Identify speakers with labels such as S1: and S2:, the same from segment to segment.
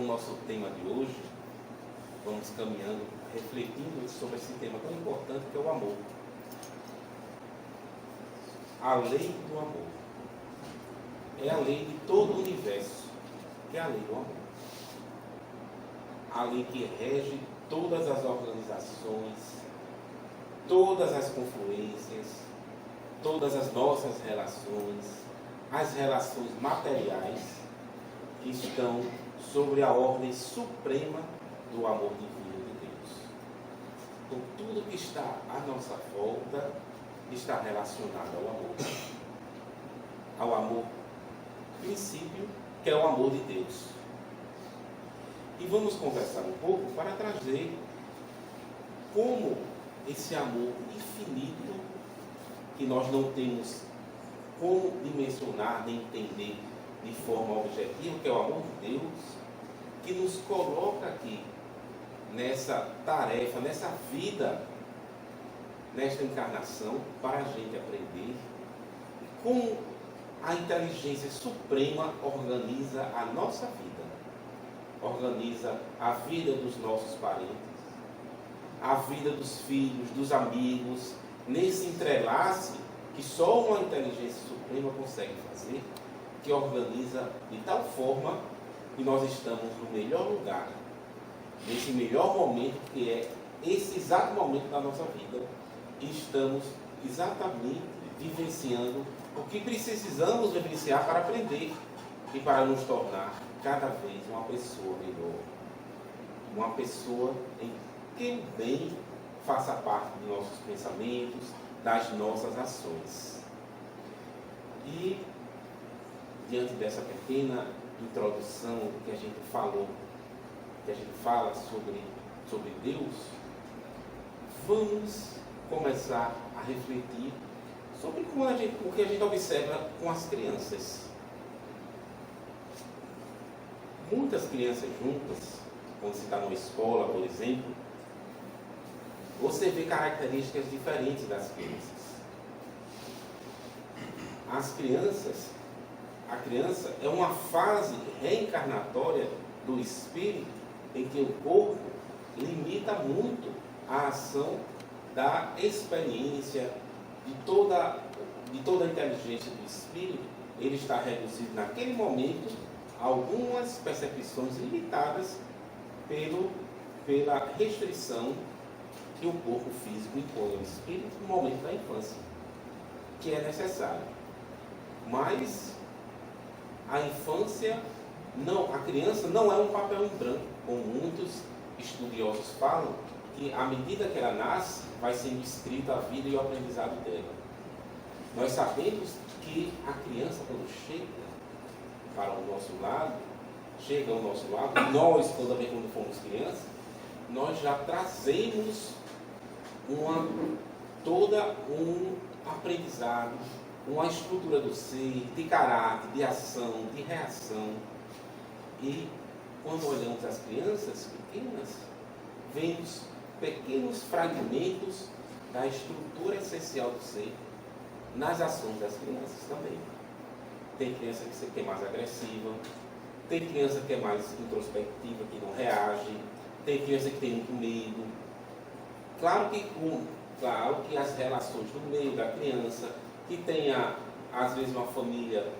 S1: o nosso tema de hoje, vamos caminhando, refletindo sobre esse tema tão importante que é o amor. A lei do amor. É a lei de todo o universo, que é a lei do amor. A lei que rege todas as organizações, todas as confluências, todas as nossas relações, as relações materiais que estão sobre a ordem suprema do amor divino de Deus. Então, tudo que está à nossa volta está relacionado ao amor princípio, que é o amor de Deus. E vamos conversar um pouco para trazer como esse amor infinito, que nós não temos como dimensionar nem entender de forma objetiva, que é o amor de Deus, que nos coloca aqui nessa tarefa, nessa vida, nesta encarnação, para a gente aprender como a inteligência suprema organiza a nossa vida, organiza a vida dos nossos parentes, a vida dos filhos, dos amigos, nesse entrelace que só uma inteligência suprema consegue fazer, que organiza de tal forma que nós estamos no melhor lugar, nesse melhor momento que é esse exato momento da nossa vida, e estamos exatamente vivenciando o que precisamos vivenciar para aprender e para nos tornar cada vez uma pessoa melhor, uma pessoa em que o bem faça parte de nossos pensamentos, das nossas ações. E diante dessa pequena introdução que a gente falou, que a gente fala sobre Deus, vamos começar a refletir sobre o que a gente observa com as crianças. Muitas crianças juntas, quando se está numa escola, por exemplo, você vê características diferentes das crianças. A criança é uma fase reencarnatória do espírito em que o corpo limita muito a ação da experiência, de toda a inteligência do espírito. Ele está reduzido naquele momento a algumas percepções limitadas pela restrição que o corpo físico impõe ao espírito no momento da infância, que é necessário. Mas a criança não é um papel em branco, como muitos estudiosos falam, que à medida que ela nasce, vai sendo escrita a vida e o aprendizado dela. Nós sabemos que a criança, quando chega ao nosso lado, nós, também quando fomos crianças, nós já trazemos todo um aprendizado, uma estrutura do ser, de caráter, de ação, de reação. E quando olhamos as crianças pequenas, vemos pequenos fragmentos da estrutura essencial do ser nas ações das crianças também. Tem criança que é mais agressiva, tem criança que é mais introspectiva, que não reage, tem criança que tem muito medo. Claro que as relações no meio da criança, que tenha, às vezes, uma família,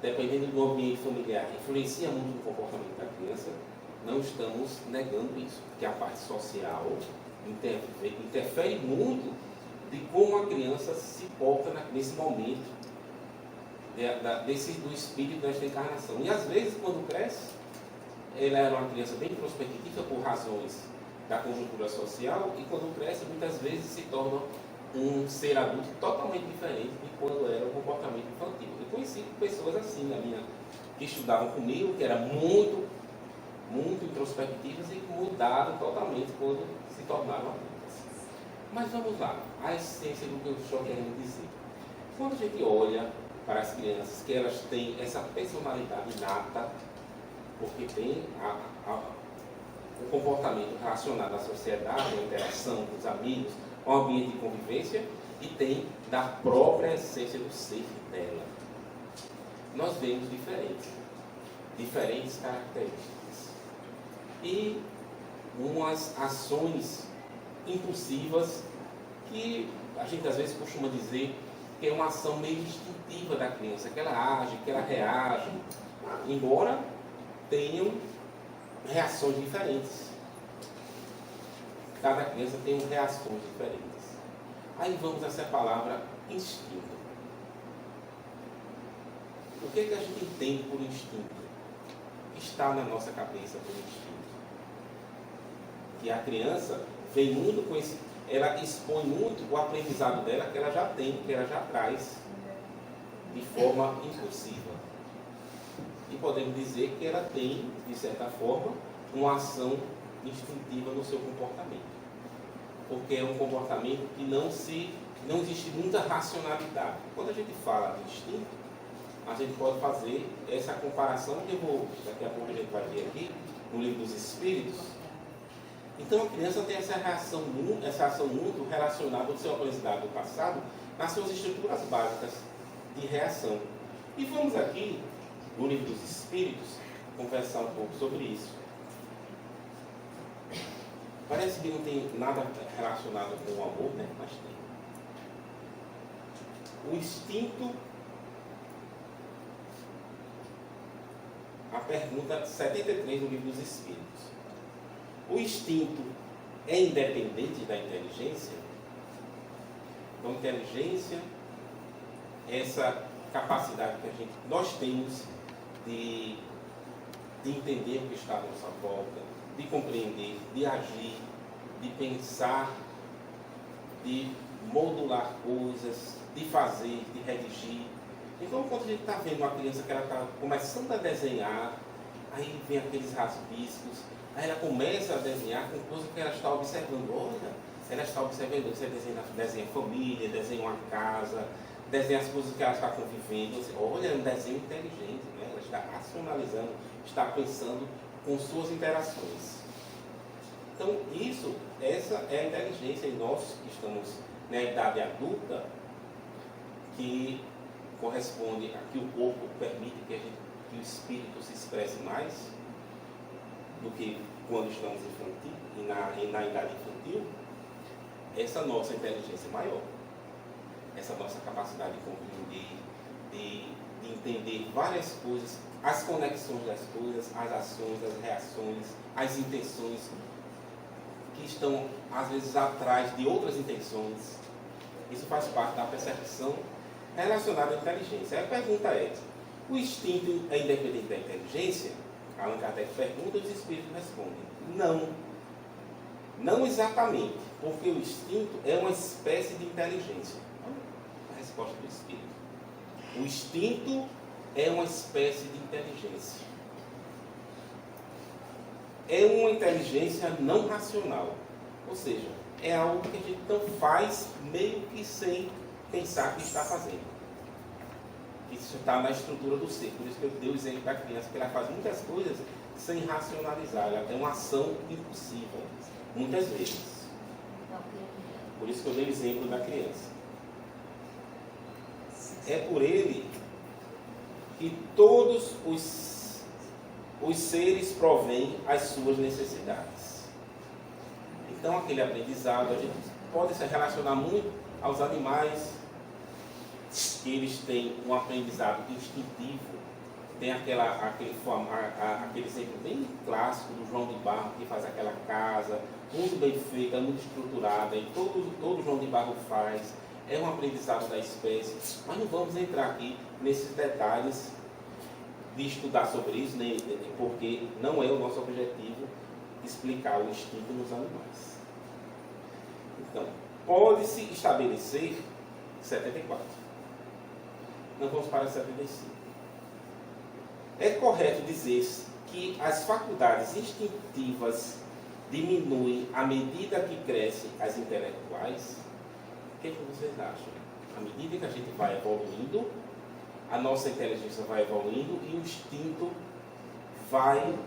S1: dependendo do ambiente familiar, influencia muito no comportamento da criança, não estamos negando isso, porque a parte social interfere muito de como a criança se porta nesse momento do espírito desta encarnação. E às vezes, quando cresce, ela era uma criança bem introspectiva por razões da conjuntura social, e quando cresce, muitas vezes se torna um ser adulto totalmente diferente de quando era o comportamento infantil. Eu conheci pessoas assim, que estudavam comigo, que eram muito introspectivas e mudaram totalmente quando se tornaram adultas. Mas vamos lá, a essência do que eu estou querendo dizer. Quando a gente olha para as crianças, que elas têm essa personalidade inata, porque tem o comportamento relacionado à sociedade, à interação com os amigos, ao ambiente de convivência, e tem da própria essência do ser dela. Nós vemos diferentes características. e umas ações impulsivas que a gente às vezes costuma dizer que é uma ação meio instintiva da criança, que ela age, que ela reage, embora tenham reações diferentes. Cada criança tem reações diferentes. Aí vamos a essa palavra instinto. O que é que a gente entende por instinto? Está na nossa cabeça por instinto. Que a criança vem muito com esse, ela expõe muito o aprendizado dela que ela já tem, que ela já traz de forma impulsiva. E podemos dizer que ela tem, de certa forma, uma ação instintiva no seu comportamento. Porque é um comportamento que não existe muita racionalidade. Quando a gente fala de instinto, a gente pode fazer essa comparação que daqui a pouco a gente vai ver aqui, no livro dos Espíritos. Então a criança tem essa ação muito relacionada ao seu aprendizado do passado, nas suas estruturas básicas de reação. E vamos aqui, no livro dos Espíritos, conversar um pouco sobre isso. Parece que não tem nada relacionado com o amor, né? Mas tem. O instinto, a pergunta 73 do livro dos Espíritos. O instinto é independente da inteligência? Então, inteligência é essa capacidade que nós temos de entender o que está à nossa volta, de compreender, de agir, de pensar, de modular coisas, de fazer, de redigir. Então, quando a gente está vendo uma criança que ela está começando a desenhar, aí vem aqueles raspiscos, aí ela começa a desenhar com coisas que ela está observando. Olha, ela está observando, você desenha família, desenha uma casa, desenha as coisas que ela está convivendo. Olha, é um desenho inteligente, né? Ela está racionalizando, está pensando com suas interações. Então, essa é a inteligência, e nós que estamos na idade adulta, que corresponde a que o corpo permite que o espírito se expresse mais do que quando estamos infantil, e na idade infantil, essa nossa inteligência é maior. Essa nossa capacidade de compreender, de entender várias coisas, as conexões das coisas, as ações, as reações, as intenções que estão, às vezes, atrás de outras intenções. Isso faz parte da percepção relacionada à inteligência. Aí a pergunta é, o instinto é independente da inteligência? Allan Kardec pergunta e os espíritos respondem. Não. Não exatamente, porque o instinto é uma espécie de inteligência. A resposta do espírito. O instinto é uma espécie de inteligência. É uma inteligência não racional. Ou seja, é algo que a gente não faz meio que sem pensar que está fazendo. Isso está na estrutura do ser. Por isso que eu dei o exemplo da criança, que ela faz muitas coisas sem racionalizar. Ela tem uma ação impulsiva, muitas vezes. Por isso que eu dei o exemplo da criança. É por ele que todos os seres provêm as suas necessidades. Então, aquele aprendizado, a gente pode se relacionar muito aos animais, que eles têm um aprendizado instintivo. Tem aquele exemplo bem clássico do João de Barro, que faz aquela casa muito bem feita, muito estruturada, e todo João de Barro faz. É um aprendizado da espécie, mas não vamos entrar aqui nesses detalhes de estudar sobre isso, porque não é o nosso objetivo explicar o instinto nos animais. Então, pode-se estabelecer 74. Não vamos para 75. É correto dizer que as faculdades instintivas diminuem à medida que crescem as intelectuais? O que vocês acham? À medida que a gente vai evoluindo, a nossa inteligência vai evoluindo e o instinto vai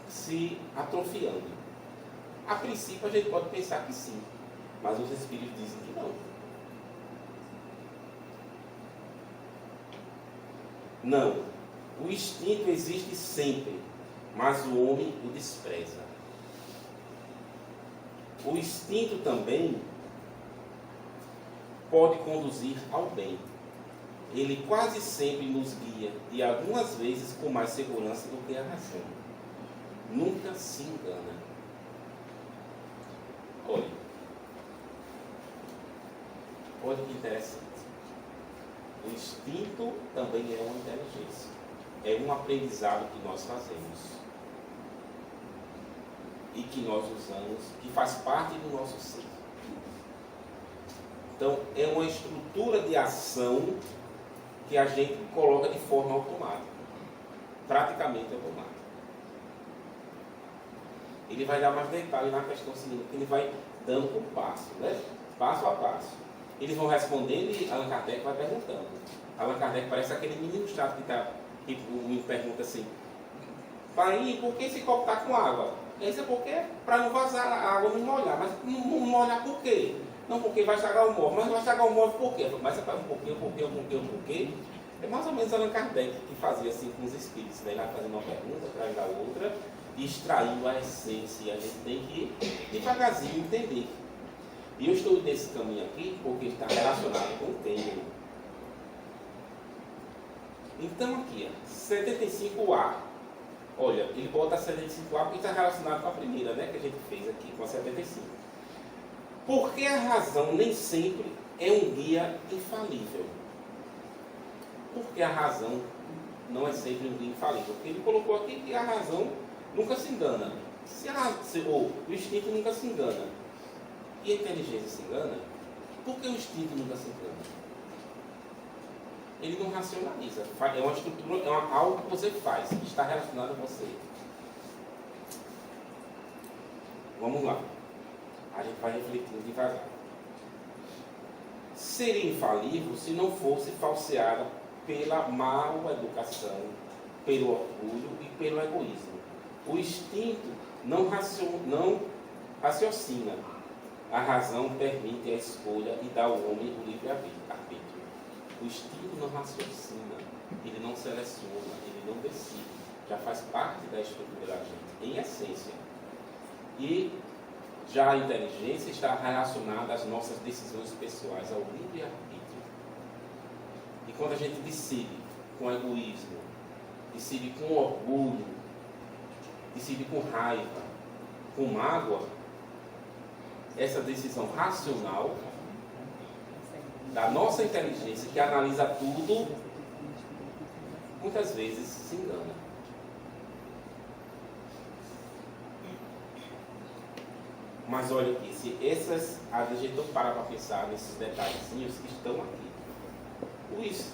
S1: se atrofiando. A princípio a gente pode pensar que sim, mas os espíritos dizem que não. Não. O instinto existe sempre, mas o homem o despreza. O instinto também pode conduzir ao bem. Ele quase sempre nos guia, e algumas vezes com mais segurança do que a razão. Nunca se engana. Olha, olha que interessante. O instinto também é uma inteligência. É um aprendizado que nós fazemos. E que nós usamos, que faz parte do nosso ser. Então, é uma estrutura de ação que a gente coloca de forma automática. Praticamente automática. Ele vai dar mais detalhes na questão seguinte, que ele vai dando por passo, né? Passo a passo. Eles vão respondendo e Allan Kardec vai perguntando. Allan Kardec parece aquele menino chato que me pergunta assim: pai, por que esse copo está com água? Isso é porque para não vazar a água, não molhar. Mas não molhar por quê? Não, porque vai estragar o móvel. Mas vai estragar o móvel por quê? Mas você faz um porquê. É mais ou menos Allan Kardec que fazia assim com os espíritos, né? Ele vai fazendo uma pergunta atrás da outra e extraindo a essência. E a gente tem que devagarzinho entender. E eu estou nesse caminho aqui porque está relacionado com o tema. Então aqui, ó, 75A. Olha, ele bota a 75A porque está relacionado com a primeira, né, que a gente fez aqui, com a 75. Porque a razão nem sempre é um guia infalível. Porque a razão não é sempre um guia infalível. Porque ele colocou aqui que a razão nunca se engana. Ou o instinto nunca se engana. E a inteligência se engana? Por que o instinto nunca se engana? Ele não racionaliza. É uma estrutura, algo que você faz, que está relacionado a você. Vamos lá. A gente vai refletindo devagar. Seria infalível se não fosse falseada pela mal educação, pelo orgulho e pelo egoísmo. O instinto não raciocina. A razão permite a escolha e dá ao homem o livre-arbítrio. O instinto não raciocina, ele não seleciona, ele não decide. Já faz parte da estrutura da gente, em essência. E já a inteligência está relacionada às nossas decisões pessoais, ao livre-arbítrio. E quando a gente decide com egoísmo, decide com orgulho, decide com raiva, com mágoa, essa decisão racional da nossa inteligência, que analisa tudo, muitas vezes se engana. Mas olha aqui, se a gente não parar para pensar nesses detalhezinhos que estão aqui. Isso.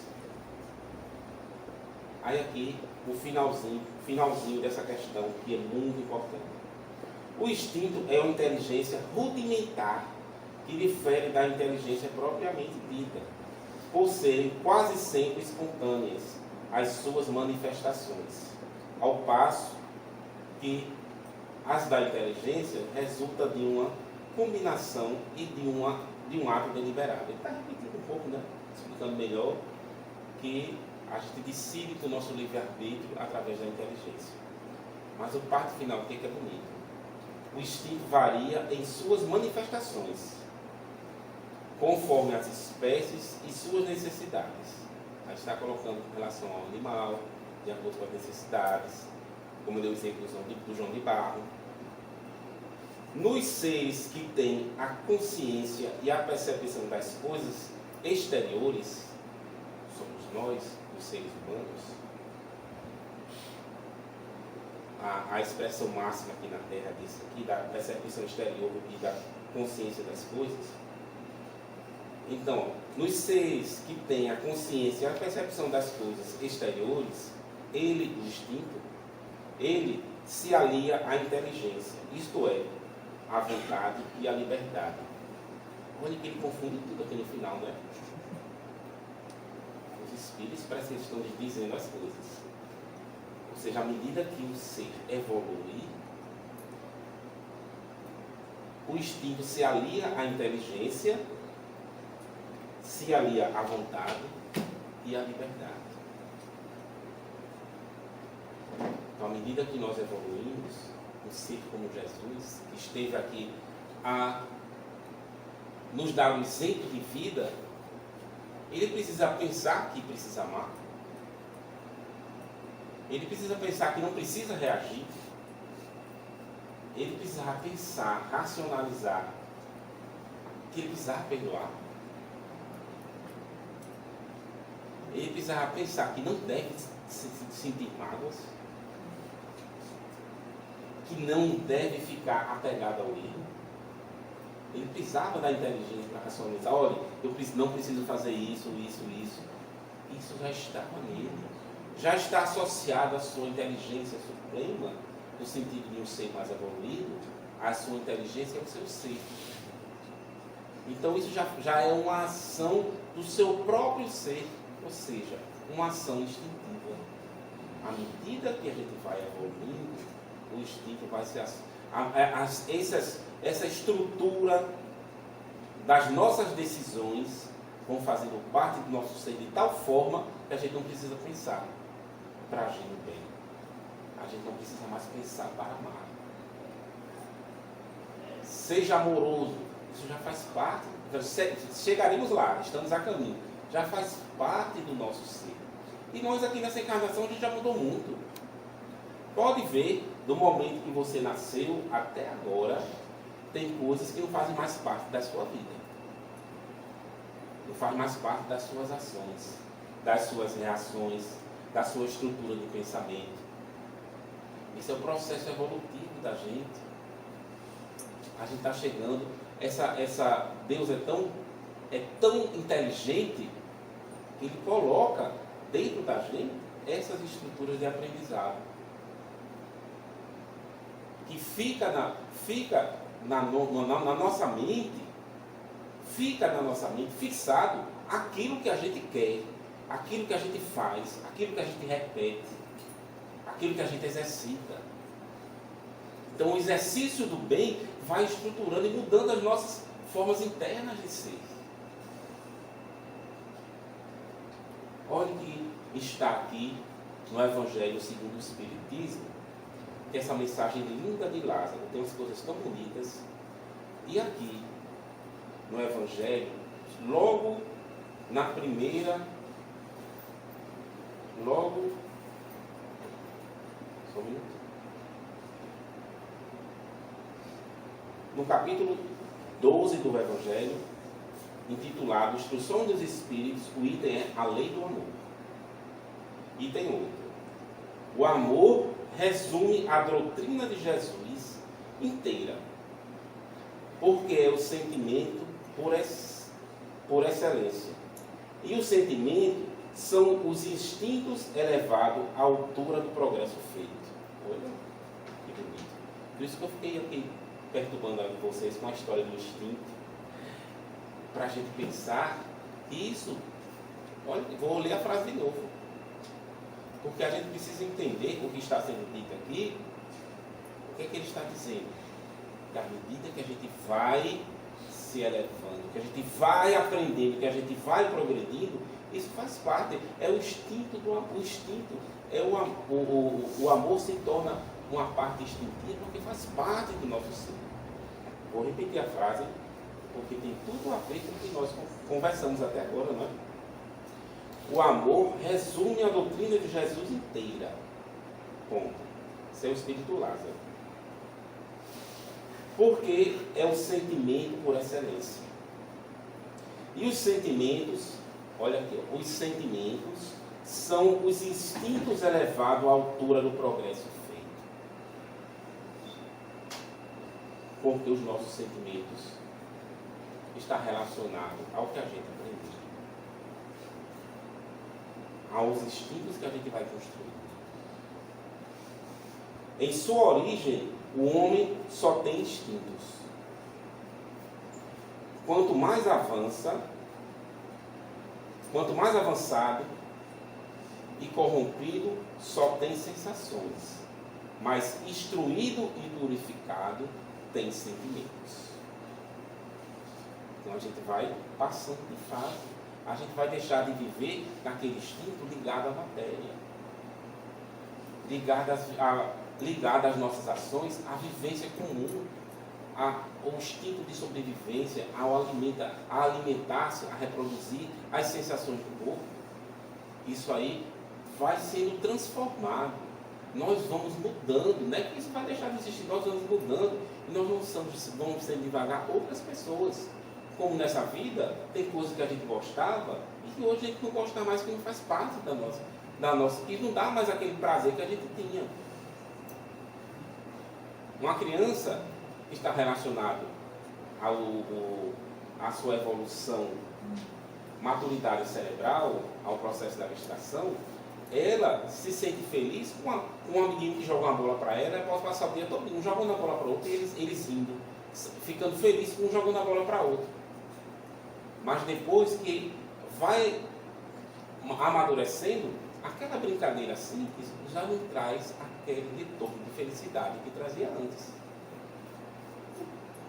S1: Aí aqui, o finalzinho dessa questão, que é muito importante. O instinto é uma inteligência rudimentar, que difere da inteligência propriamente dita, por serem quase sempre espontâneas as suas manifestações, ao passo que as da inteligência resultam de uma combinação e de um ato deliberado. Ele está repetindo um pouco, né? Explicando melhor que a gente decide com o nosso livre-arbítrio através da inteligência. Mas o parte final, o que é bonito? O instinto varia em suas manifestações, conforme as espécies e suas necessidades. A gente está colocando em relação ao animal, de acordo com as necessidades, como eu dei o exemplo do João de Barro. Nos seres que têm a consciência e a percepção das coisas exteriores, somos nós, os seres humanos, a expressão máxima aqui na Terra disso aqui, da percepção exterior e da consciência das coisas. Então, nos seres que têm a consciência e a percepção das coisas exteriores, o instinto, ele se alia à inteligência, isto é, à vontade e à liberdade. Olha que ele confunde tudo aqui no final, né? Os espíritos parecem que estão dizendo as coisas. Ou seja, à medida que o ser evolui, o instinto se alia à inteligência, se alia à vontade e à liberdade. Então, à medida que nós evoluímos, um ser como Jesus, que esteve aqui a nos dar um exemplo de vida, ele precisa pensar que precisa amar. Ele precisa pensar que não precisa reagir. Ele precisava pensar, racionalizar que ele precisava perdoar. Ele precisava pensar que não deve sentir mágoas, que não deve ficar apegado ao erro. Ele precisava da inteligência para racionalizar. Olha, eu não preciso fazer isso. Isso já estava nele. Já está associado à sua inteligência suprema, no sentido de um ser mais evoluído, a sua inteligência é o seu ser. Então isso já é uma ação do seu próprio ser, ou seja, uma ação instintiva. À medida que a gente vai evoluindo, o instinto vai se... Essa estrutura das nossas decisões vão fazendo parte do nosso ser de tal forma que a gente não precisa pensar para agir no bem. A gente não precisa mais pensar para amar. Seja amoroso, isso já faz parte. Chegaremos lá, estamos a caminho. Já faz parte do nosso ser. E nós aqui nessa encarnação a gente já mudou muito. Pode ver, do momento que você nasceu até agora, tem coisas que não fazem mais parte da sua vida. Não faz mais parte das suas ações, das suas reações, da sua estrutura de pensamento. Esse é o processo evolutivo da gente. A gente está chegando. Deus é tão inteligente que Ele coloca dentro da gente essas estruturas de aprendizado. Que fica na nossa mente, fixado aquilo que a gente quer, aquilo que a gente faz, aquilo que a gente repete, aquilo que a gente exercita. Então o exercício do bem vai estruturando e mudando as nossas formas internas de ser. Olha que está aqui no Evangelho segundo o Espiritismo, que essa mensagem linda de Lázaro, tem umas coisas tão bonitas. E aqui, no Evangelho, logo na primeira, só um minuto. No capítulo 12 do Evangelho, intitulado Instrução dos Espíritos, o item é a lei do amor. Item 8. O amor resume a doutrina de Jesus inteira, porque é o sentimento por excelência. E o sentimento são os instintos elevados à altura do progresso feito. Olha que bonito. Por isso que eu fiquei aqui perturbando vocês com a história do instinto, para a gente pensar isso. Olha, vou ler a frase de novo, porque a gente precisa entender o que está sendo dito aqui. O que é que ele está dizendo? Que à medida que a gente vai se elevando, que a gente vai aprendendo, que a gente vai progredindo, isso faz parte, é o instinto do amor. O instinto é o amor se torna uma parte instintiva, porque faz parte do nosso ser. Vou repetir a frase, porque tem tudo a ver com o que nós conversamos até agora, não é? O amor resume a doutrina de Jesus inteira. Ponto. Seu Espírito Lázaro. Porque é o sentimento por excelência. E os sentimentos, olha aqui, ó, os sentimentos são os instintos elevados à altura do progresso feito. Porque os nossos sentimentos estão relacionados ao que a gente aprendeu, aos instintos que a gente vai construir. Em sua origem, o homem só tem instintos. Quanto mais avançado e corrompido, só tem sensações. Mas instruído e purificado, tem sentimentos. Então a gente vai passando de fase. A gente vai deixar de viver naquele instinto ligado à matéria, ligado às nossas ações, à vivência comum. o instinto de sobrevivência, a alimentar-se, a reproduzir as sensações do corpo, isso aí vai sendo transformado. Nós vamos mudando, não é que isso vai deixar de existir, nós vamos mudando e nós vamos sendo devagar outras pessoas. Como nessa vida, tem coisas que a gente gostava e que hoje a gente não gosta mais, que não faz parte da nossa, que não dá mais aquele prazer que a gente tinha. Uma criança que está relacionada à sua evolução, maturidade cerebral, ao processo da gestação, ela se sente feliz com um amiguinho que joga uma bola para ela, ela pode passar o dia todo, um jogando a bola para o outro, e eles rindo, ficando felizes com um jogando a bola para o outro. Mas depois que vai amadurecendo, aquela brincadeira simples já não traz aquele retorno de felicidade que trazia antes.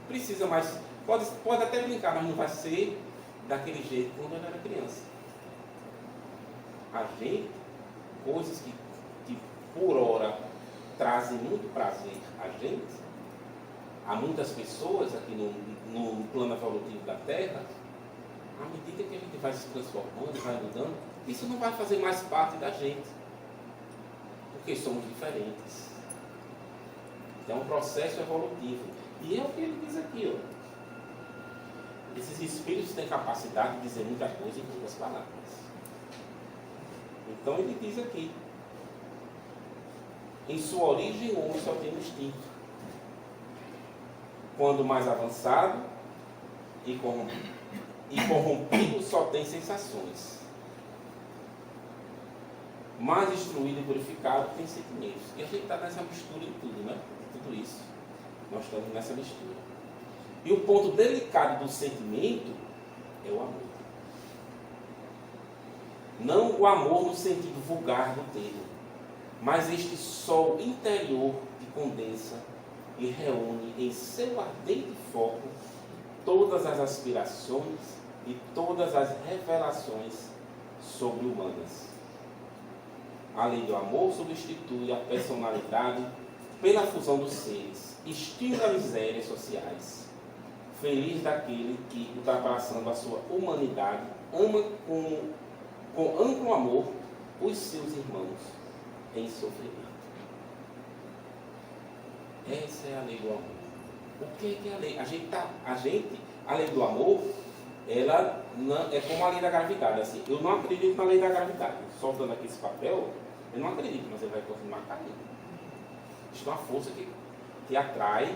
S1: Precisa mais, pode até brincar, mas não vai ser daquele jeito quando ela era criança. A gente, coisas que por hora trazem muito prazer a gente, a muitas pessoas aqui no plano evolutivo da Terra, à medida que a gente vai se transformando, vai mudando, isso não vai fazer mais parte da gente, porque somos diferentes. Então é um processo evolutivo. E é o que ele diz aqui, ó. Esses espíritos têm capacidade de dizer muita coisa em poucas palavras. Então ele diz aqui: em sua origem o homem só tem um instinto. Quando mais avançado e corrompido só tem sensações. Mais instruído e purificado tem sentimentos. E a gente está nessa mistura de tudo, né? Tudo isso. Nós estamos nessa mistura. E o ponto delicado do sentimento é o amor. Não o amor no sentido vulgar do termo, mas este sol interior que condensa e reúne em seu ardente foco todas as aspirações e todas as revelações sobre-humanas. A lei do amor substitui a personalidade pela fusão dos seres, extingue as misérias sociais. Feliz daquele que, ultrapassando a sua humanidade, ama com amplo amor os seus irmãos em sofrimento. Essa é a lei do amor. O que é a lei? A lei do amor, ela não, é como a lei da gravidade. Assim, eu não acredito na lei da gravidade. Soltando aqui esse papel, eu não acredito, mas ele vai continuar caindo. Existe uma força que atrai,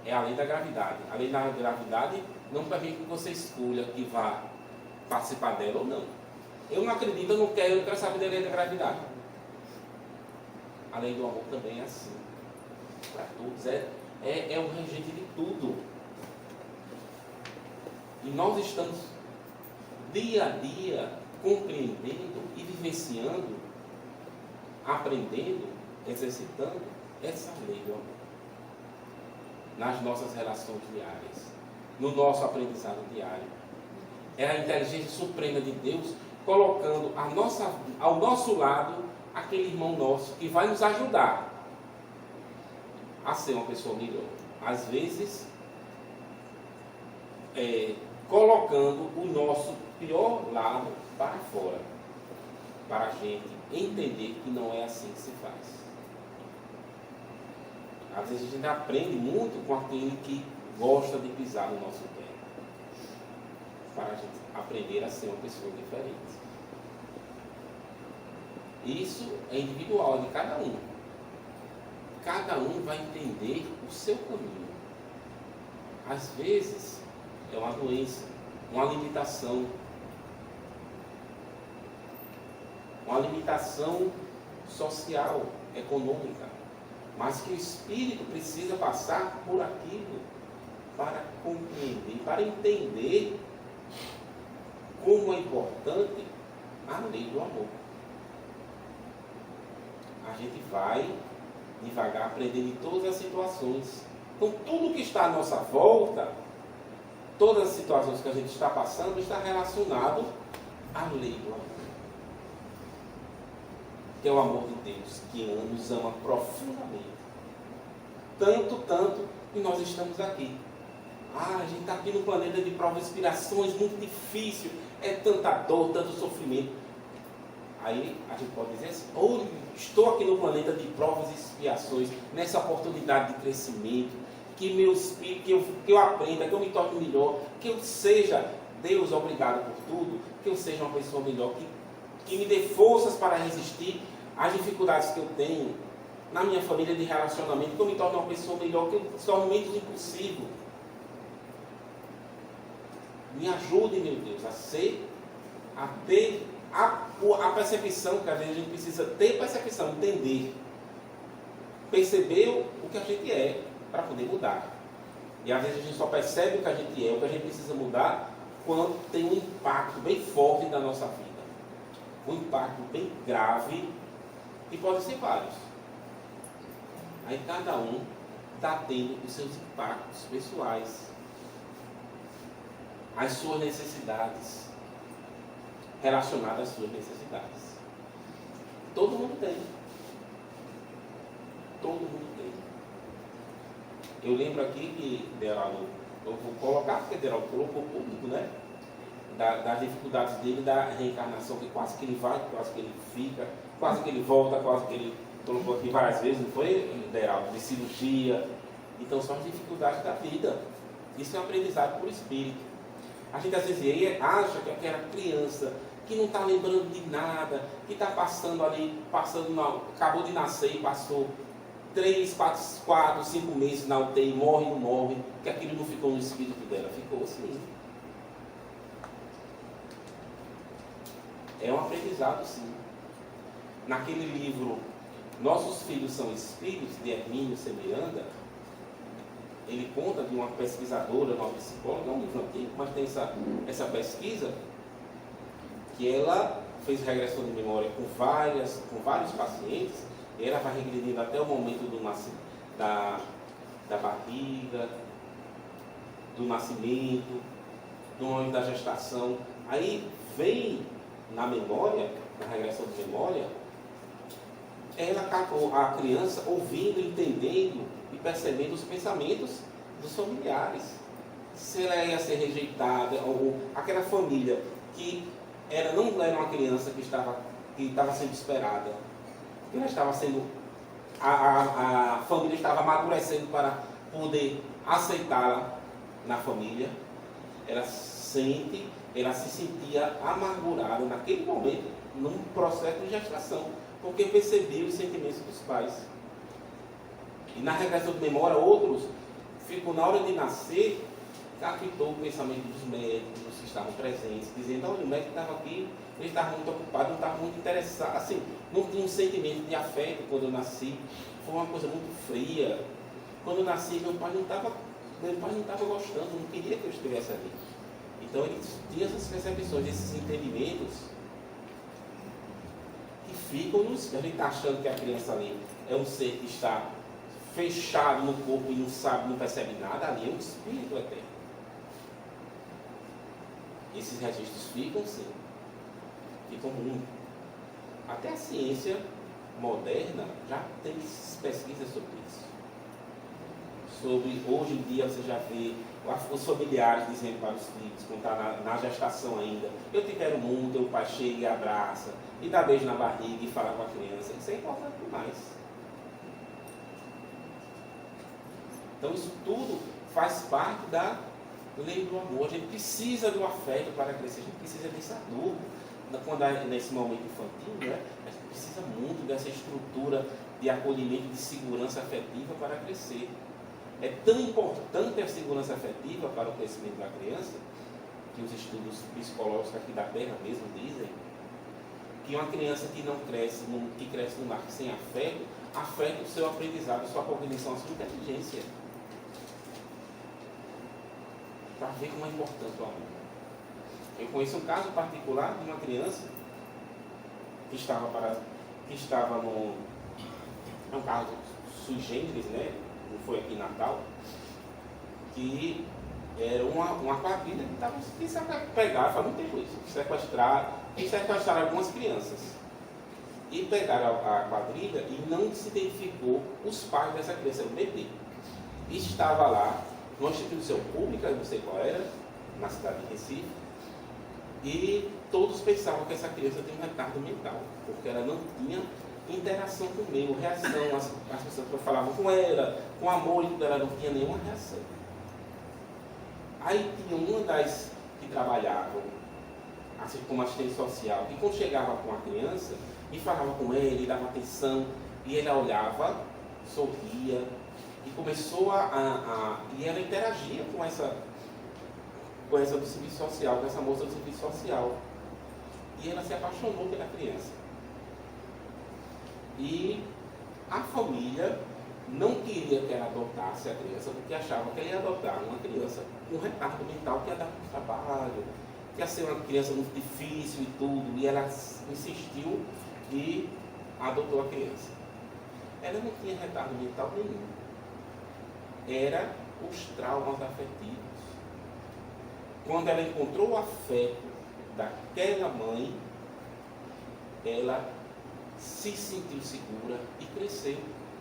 S1: é a lei da gravidade. A lei da gravidade não permite que você escolha que vá participar dela ou não. Eu não acredito, eu não quero saber da lei da gravidade. A lei do amor também é assim. Para todos, é o regente de tudo. E nós estamos dia a dia compreendendo e vivenciando, aprendendo, exercitando essa lei do amor nas nossas relações diárias, no nosso aprendizado diário. É a inteligência suprema de Deus colocando ao nosso lado aquele irmão nosso que vai nos ajudar a ser uma pessoa melhor. Às vezes, colocando o nosso pior lado para fora, para a gente entender que não é assim que se faz. Às vezes a gente aprende muito com aquele que gosta de pisar no nosso pé, para a gente aprender a ser uma pessoa diferente. Isso é individual de cada um. Cada um vai entender o seu caminho. Às vezes é uma doença, uma limitação social, econômica, mas que o espírito precisa passar por aquilo para compreender, para entender como é importante a lei do amor. A gente vai devagar aprendendo em todas as situações. Então, tudo que está à nossa volta, todas as situações que a gente está passando, está relacionado à lei do amor. Que é o amor de Deus, que nos ama profundamente. Tanto e nós estamos aqui. A gente está aqui no planeta de provas e expiações, muito difícil, é tanta dor, tanto sofrimento. Aí a gente pode dizer assim, ou estou aqui no planeta de provas e expiações, nessa oportunidade de crescimento, que meu espírito, que eu aprenda, que eu me torne melhor, que eu seja, Deus, obrigado por tudo, que eu seja uma pessoa melhor, que me dê forças para resistir às dificuldades que eu tenho na minha família de relacionamento, que eu me torne uma pessoa melhor, que eu me torne menos impulsivo. Me ajude, meu Deus, a ter a percepção, que às vezes a gente precisa ter percepção, entender, perceber o que a gente é, para poder mudar. E às vezes a gente só percebe o que a gente é, o que a gente precisa mudar, quando tem um impacto bem forte na nossa vida. Um impacto bem grave, e pode ser vários. Aí cada um está tendo os seus impactos pessoais, as suas necessidades, relacionadas às suas necessidades. Todo mundo tem. Todo mundo tem. Eu lembro aqui que Deraldo, eu vou colocar, porque Deraldo colocou público, né? Das dificuldades dele, da reencarnação, que quase que ele vai, quase que ele fica, quase que ele volta, quase que ele colocou aqui várias vezes, não foi, Deraldo? De cirurgia. Então são as dificuldades da vida. Isso é um aprendizado por espírito. A gente às vezes acha que aquela criança que não está lembrando de nada, que está passando ali, acabou de nascer e passou 3, 4, 5 meses na UTI, morre, não morre, que aquilo não ficou no espírito dela, ficou assim. É um aprendizado, sim. Naquele livro Nossos Filhos São Espíritos, de Hermínio C. Miranda, ele conta de uma pesquisadora, uma psicóloga, é um livro antigo, mas tem essa pesquisa, que ela fez regressão de memória com vários pacientes, e ela vai regredindo até o momento da barriga, do nascimento, do momento da gestação. Aí vem na memória, na regressão de memória, a criança ouvindo, entendendo e percebendo os pensamentos dos familiares. Se ela ia ser rejeitada, ou aquela família que não era uma criança que estava sendo esperada, que ela estava sendo, a família estava amadurecendo para poder aceitá-la na família. Ela se sentia amargurada naquele momento, num processo de gestação, porque percebia os sentimentos dos pais. E na regressão de memória, outros ficam na hora de nascer, captou o pensamento dos médicos que estavam presentes, dizendo: olha, o médico estava aqui, ele estava muito ocupado, não estava muito interessado, assim, não tinha um sentimento de afeto quando eu nasci, foi uma coisa muito fria. Quando eu nasci, meu pai não estava gostando, não queria que eu estivesse ali. Então ele tinha essas percepções, esses entendimentos que ficam nos. A gente está achando que a criança ali é um ser que está fechado no corpo e não sabe, não percebe nada, ali é um espírito eterno. Esses registros ficam sim, ficam muito. Até a ciência moderna já tem pesquisas sobre isso. Hoje em dia você já vê os familiares dizendo para os filhos, quando está na gestação ainda: eu te quero muito, o pai chega e abraça, e dá beijo na barriga e fala com a criança. Isso é importante demais. Então isso tudo faz parte da lei do amor. A gente precisa do afeto para crescer, a gente precisa desse adulto. Quando nesse momento infantil, né, a gente precisa muito dessa estrutura de acolhimento, de segurança afetiva para crescer. É tão importante a segurança afetiva para o crescimento da criança, que os estudos psicológicos aqui da Terra mesmo dizem, que uma criança que não cresce, que cresce no lar sem afeto, afeta o seu aprendizado, a sua cognição, a sua inteligência. Para ver como é importante o amor. Eu conheço um caso particular de uma criança que estava no... É um caso sui generis, né? Não foi aqui em Natal, que era uma quadrilha que estava se pegar, faz muito tempo isso, sequestrar algumas crianças. E pegaram a quadrilha e não se identificou os pais dessa criança, era um bebê. estava lá, numa instituição pública, não sei qual era, na cidade de Recife, e todos pensavam que essa criança tinha um retardo mental, porque ela não tinha interação com o meio, reação, as pessoas falavam com ela, com amor, e ela não tinha nenhuma reação. Aí tinha uma das que trabalhavam assim, como assistente social, que quando chegava com a criança, e falava com ele, dava atenção, e ela olhava, sorria, e começou e ela interagia com essa do serviço social, com essa moça do serviço social. E ela se apaixonou pela criança. E a família não queria que ela adotasse a criança, porque achava que ela ia adotar uma criança com retardo mental, que ia dar muito trabalho, que ia ser uma criança muito difícil e tudo. E ela insistiu e adotou a criança. Ela não tinha retardo mental nenhum. Era os traumas afetivos. Quando ela encontrou o afeto daquela mãe, ela se sentiu segura e cresceu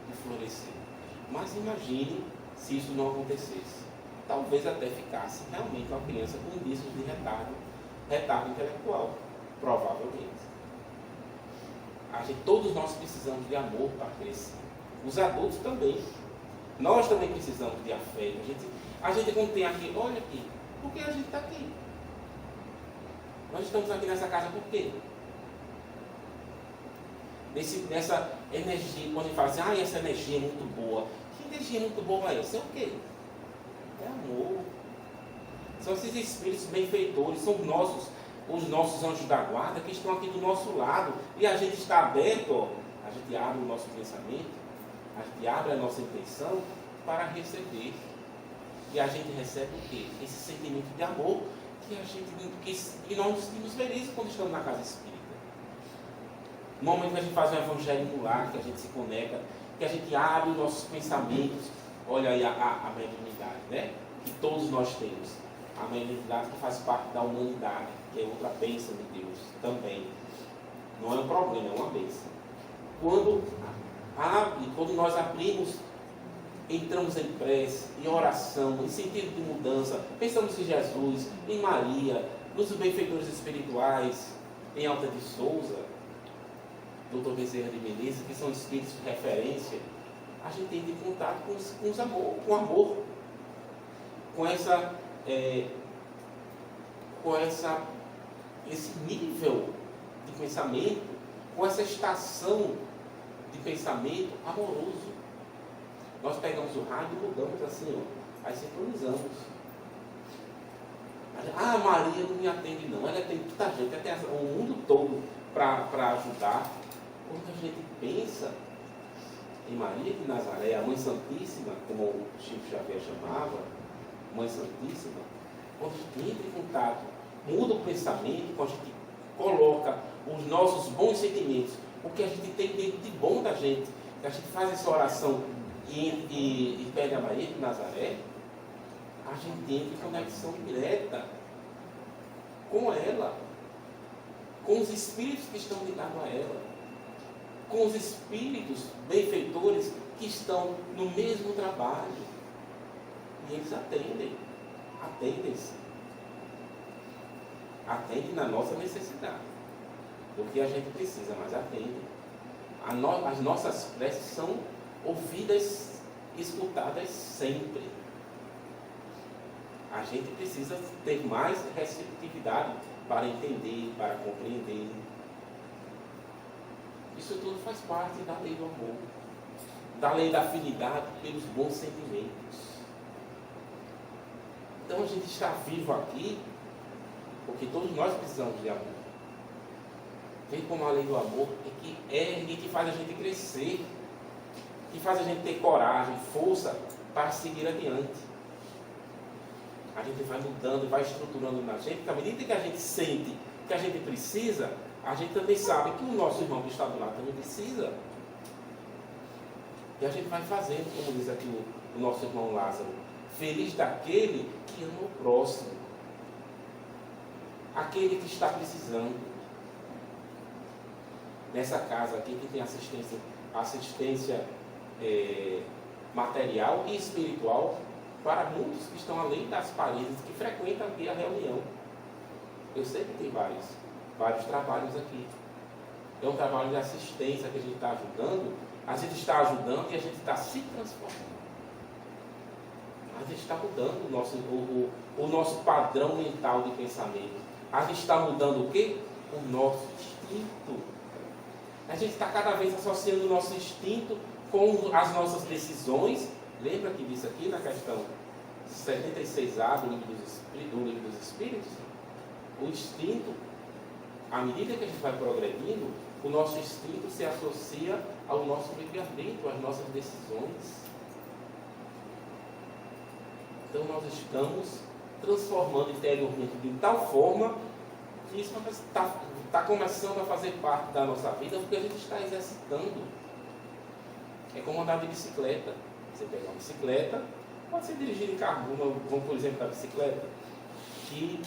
S1: e floresceu. Mas imagine se isso não acontecesse. Talvez até ficasse realmente uma criança com indícios de retardo intelectual, provavelmente. Todos nós precisamos de amor para crescer. Os adultos também. Nós também precisamos de afeto. A gente quando tem aqui, olha aqui, por que a gente está aqui? Nós estamos aqui nessa casa por quê? Nessa energia, quando a gente fala assim, essa energia é muito boa. Que energia muito boa é essa? É o quê? É amor. São esses espíritos benfeitores, são os nossos anjos da guarda que estão aqui do nosso lado. E a gente está aberto, a gente abre o nosso pensamento, a gente abre a nossa intenção para receber. E a gente recebe o quê? Esse sentimento de amor que nós nos sentimos felizes quando estamos na casa espírita. No momento que a gente faz um evangelho no lar, que a gente se conecta, que a gente abre os nossos pensamentos, olha aí a mediunidade, né? Que todos nós temos. A mediunidade que faz parte da humanidade, que é outra bênção de Deus também. Não é um problema, é uma bênção. Quando nós abrimos, entramos em prece, em oração, em sentido de mudança, pensamos em Jesus, em Maria, nos benfeitores espirituais, em Alta de Souza, Dr. Bezerra de Menezes, que são espíritos de referência, a gente entra em contato com amor, esse nível de pensamento, com essa estação de pensamento amoroso. Nós pegamos o rádio e mudamos assim, ó, aí sintonizamos. Maria não me atende não, ela tem tanta gente, ela tem o mundo todo para ajudar. Quando a gente pensa em Maria de Nazaré, a Mãe Santíssima, como o Chico Xavier chamava, Mãe Santíssima, quando a gente entra em contato, muda o pensamento, quando a gente coloca os nossos bons sentimentos, o que a gente tem dentro de bom da gente, que a gente faz essa oração e pede a Maria de Nazaré, a gente entra em conexão direta com ela, com os espíritos que estão ligados a ela, com os espíritos benfeitores que estão no mesmo trabalho. E eles atendem-se. Atendem na nossa necessidade, do que a gente precisa, mas atendem. As nossas preces são ouvidas, escutadas sempre. A gente precisa ter mais receptividade para entender, para compreender. Isso tudo faz parte da lei do amor, da lei da afinidade pelos bons sentimentos. Então a gente está vivo aqui porque todos nós precisamos de amor. Vem como a lei do amor que faz a gente crescer, que faz a gente ter coragem, força para seguir adiante. A gente vai mudando, vai estruturando na gente, porque à medida que a gente sente que a gente precisa, a gente também sabe que o nosso irmão que está do lado também precisa. E a gente vai fazendo, como diz aqui o nosso irmão Lázaro, feliz daquele que ama o próximo, aquele que está precisando. Nessa casa aqui que tem assistência material e espiritual para muitos que estão além das paredes, que frequentam aqui a reunião. Eu sei que tem vários trabalhos aqui. É um trabalho de assistência que a gente está ajudando, a gente está ajudando e a gente está se transformando. A gente está mudando o nosso padrão mental de pensamento. A gente está mudando o quê? O nosso instinto. A gente está cada vez associando o nosso instinto com as nossas decisões. Lembra que disse aqui na questão 76A do Livro dos Espíritos? O instinto, à medida que a gente vai progredindo, o nosso instinto se associa ao nosso livre-arbítrio, às nossas decisões. Então nós estamos transformando interiormente de tal forma que isso está começando a fazer parte da nossa vida, porque a gente está exercitando. É como andar de bicicleta. Você pega uma bicicleta, pode ser dirigir em carro, vamos por exemplo da bicicleta, que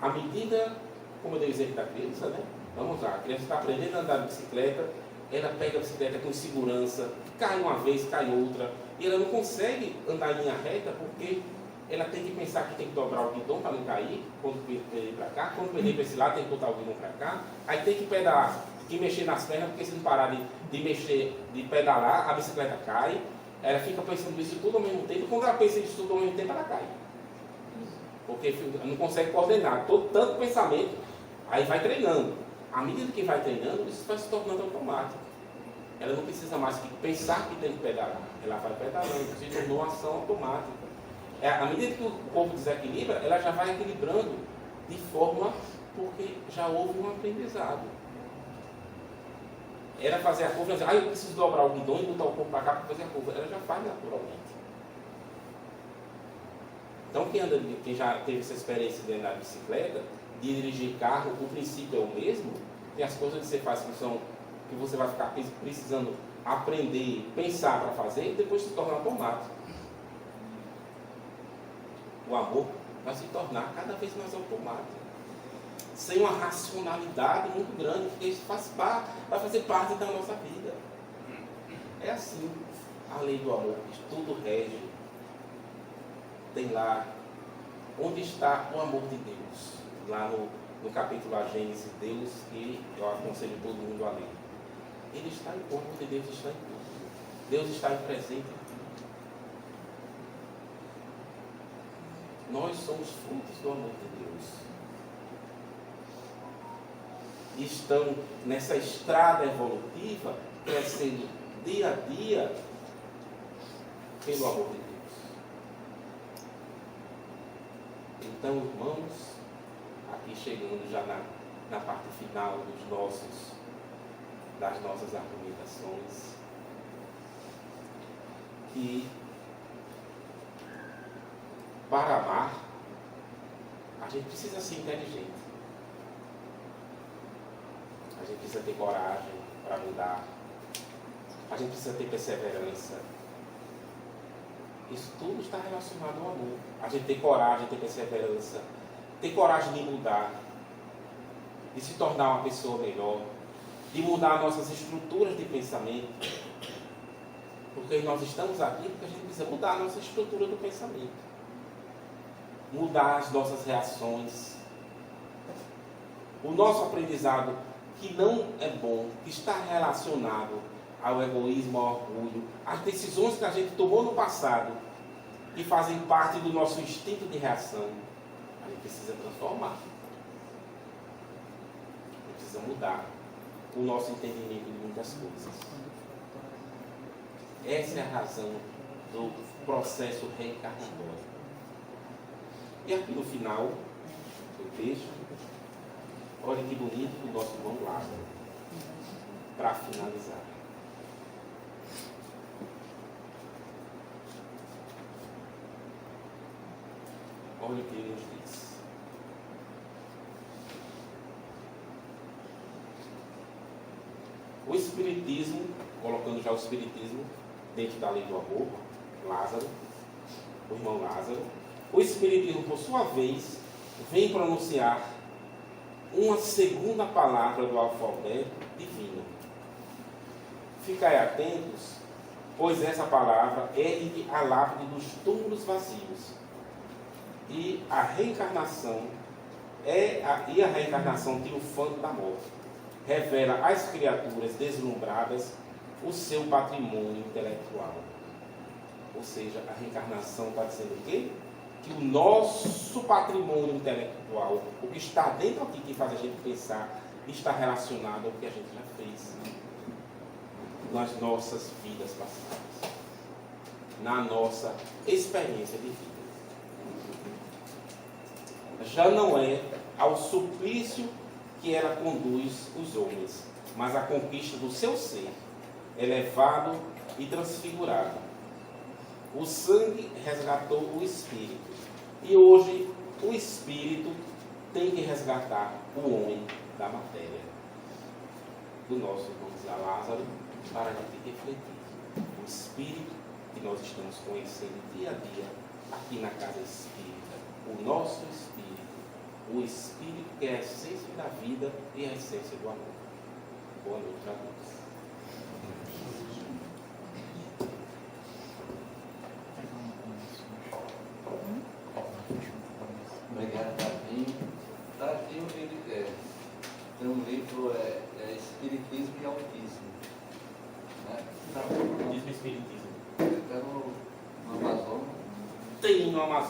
S1: à medida, como eu dei o exemplo da criança, né? Vamos lá, a criança está aprendendo a andar de bicicleta, ela pega a bicicleta com segurança, cai uma vez, cai outra, e ela não consegue andar em linha reta porque ela tem que pensar que tem que dobrar o guidão para não cair, quando perder para cá, quando perder para esse lado tem que botar o guidão para cá, aí tem que pedalar, tem que mexer nas pernas, porque se não parar de pedalar, a bicicleta cai, ela fica pensando isso tudo ao mesmo tempo, quando ela pensa isso tudo ao mesmo tempo, ela cai. Porque não consegue coordenar tanto pensamento, aí vai treinando. À medida que vai treinando, isso vai se tornando automático. Ela não precisa mais que pensar que tem que pedalar, ela vai pedalando, se tornou uma ação automática. À medida que o corpo desequilibra, ela já vai equilibrando de forma porque já houve um aprendizado. Era fazer a curva, eu preciso dobrar o guidão e botar o corpo para cá para fazer a curva. Ela já faz naturalmente. Então quem já teve essa experiência de andar de bicicleta, de dirigir carro, o princípio é o mesmo. Tem as coisas que você faz que você vai ficar precisando aprender, pensar para fazer e depois se torna automático. O amor vai se tornar cada vez mais automático, sem uma racionalidade muito grande, porque isso vai fazer parte da nossa vida. É assim, a lei do amor, que tudo rege. Tem lá, onde está o amor de Deus? Lá no capítulo A Gênesis, Deus, que eu aconselho todo mundo a ler. Ele está em, o amor de Deus está em tudo. Deus está presente em tudo. Nós somos frutos do amor de Deus. E estão nessa estrada evolutiva, crescendo dia a dia pelo amor de Deus. Então, irmãos, aqui chegando já na parte final das nossas argumentações, que para amar, a gente precisa ser inteligente. A gente precisa ter coragem para mudar. A gente precisa ter perseverança. Isso tudo está relacionado ao amor. A gente ter coragem, ter perseverança, ter coragem de mudar, de se tornar uma pessoa melhor, de mudar nossas estruturas de pensamento. Porque nós estamos aqui porque a gente precisa mudar a nossa estrutura do pensamento. Mudar as nossas reações. O nosso aprendizado, que não é bom, que está relacionado ao egoísmo, ao orgulho, as decisões que a gente tomou no passado, que fazem parte do nosso instinto de reação, a gente precisa transformar. A gente precisa mudar o nosso entendimento de muitas coisas. Essa é a razão do processo reencarnatório. E aqui no final do texto, olha que bonito o nosso irmão Lázaro, para finalizar. Olha o que ele nos diz. O Espiritismo, colocando já o Espiritismo dentro da lei do amor, Lázaro, o irmão Lázaro, o Espiritismo, por sua vez, vem pronunciar uma segunda palavra do alfabeto divino. Ficai atentos pois essa palavra ergue a lápide dos túmulos vazios. E a reencarnação triunfante da morte revela às criaturas deslumbradas o seu patrimônio intelectual. Ou seja, a reencarnação está dizendo o quê? Que o nosso patrimônio intelectual, o que está dentro aqui, que faz a gente pensar, está relacionado ao que a gente já fez nas nossas vidas passadas, na nossa experiência de vida. Já não é ao suplício que ela conduz os homens, mas à conquista do seu ser, elevado e transfigurado. O sangue resgatou o espírito, e hoje o espírito tem que resgatar o homem da matéria. Do nosso irmão Zé Lázaro, para a gente refletir o espírito que nós estamos conhecendo dia a dia aqui na casa espírita, o nosso espírito, o espírito que é a essência da vida e a essência do amor. Boa noite a todos.
S2: Obrigado, Davi. Está aqui tem um livro, Espiritismo e Autismo. Né?
S1: Diz o espiritismo.
S2: Está no Amazon.
S1: Tem no Amazonas.